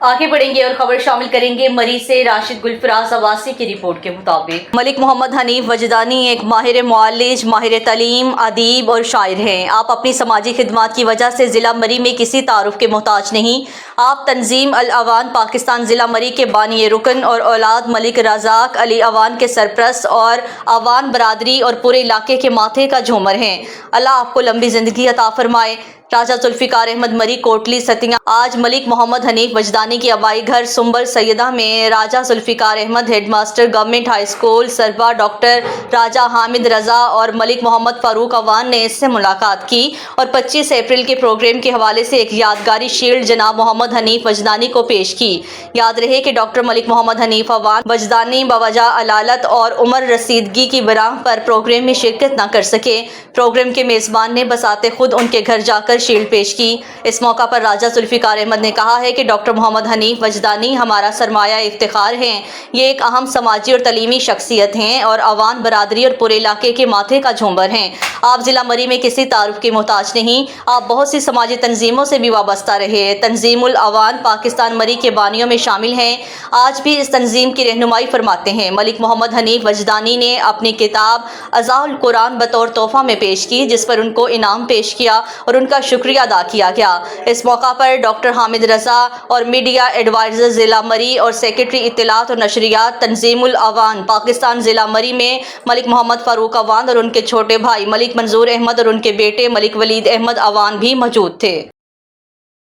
आगे बढ़ेंगे और खबर शामिल करेंगे मरी से राशिद गुलफराज अवासी की रिपोर्ट के मुताबिक मलिक मोहम्मद हनीफ वजदानी एक माहिर मुअल्लिज, माहिर तलीम, अदीब और शायर हैं। आप अपनी समाजी खिदमात की वजह से ज़िला मरी में किसी तारुफ के मोहताज नहीं। आप तंजीम अल अवान पाकिस्तान ज़िला मरी के बानी रुकन और औलाद मलिक रज़ाक अली अवान के सरप्रस्त और अवान बरादरी और पूरे इलाके के माथे का झूमर हैं। अल्लाह आपको लंबी ज़िंदगी अता फरमाए। राजा जुल्फ़िकार अहमद मरी कोटली सतिया। आज मलिक मोहम्मद हनीफ वजदानी की आबाई घर सुंबर सैयदा में Raja Zulfiqar Ahmad headmaster government high school Sarwa doctor Raja Hamid Raza और मलिक मोहम्मद फ़ारूक अवान ने इससे मुलाकात की और 25 अप्रैल के प्रोग्राम के हवाले से एक यादगारी शील्ड जनाब मोहम्मद हनीफ वजदानी को पेश की। याद रहे कि डॉक्टर मलिक मोहम्मद हनीफ अवान वजदानी बवजह अलालत और उम्र रसीदगी की बराह पर प्रोग्राम में शिरकत न कर सके। प्रोग्राम के मेज़बान ने बसाते खुद उनके घर जाकर शील्ड पेश की। इस मौका पर राजा जुल्फ़िकार अहमद ने कहा है कि डॉक्टर मोहम्मद हनीफ वजदानी हमारा सरमाया इफ्तिखार हैं। ये एक अहम समाजी और तलीमी शख्सियत हैं और अवान बरादरी और पूरे इलाके के माथे का झूमर हैं। आप ज़िला मरी में किसी तारुफ के मोहताज नहीं। आप बहुत सी समाजी तंजीमों से भी वाबस्ता रहे। तंजीमुल अवान पाकिस्तान मरी के बानियों में शामिल हैं। आज भी इस तंजीम की रहनुमाई फरमाते हैं। मलिक मोहम्मद हनीफ वजदानी ने अपनी किताब अज़ाउल कुरान बतौर तोहफ़ा में पेश की, जिस पर उनको इनाम पेश किया और उनका शुक्रिया अदा किया गया। इस मौका पर डॉक्टर हामिद रज़ा और मीडिया एडवाइज़र ज़िला मरी और सेक्रेटरी इत्तलात और नशरियात तंजीमुल अवान पाकिस्तान ज़िला मरी में मलिक मोहम्मद फ़ारूक अवान और उनके छोटे भाई मलिक मंजूर अहमद और उनके बेटे मलिक वलीद अहमद अवान भी मौजूद थे।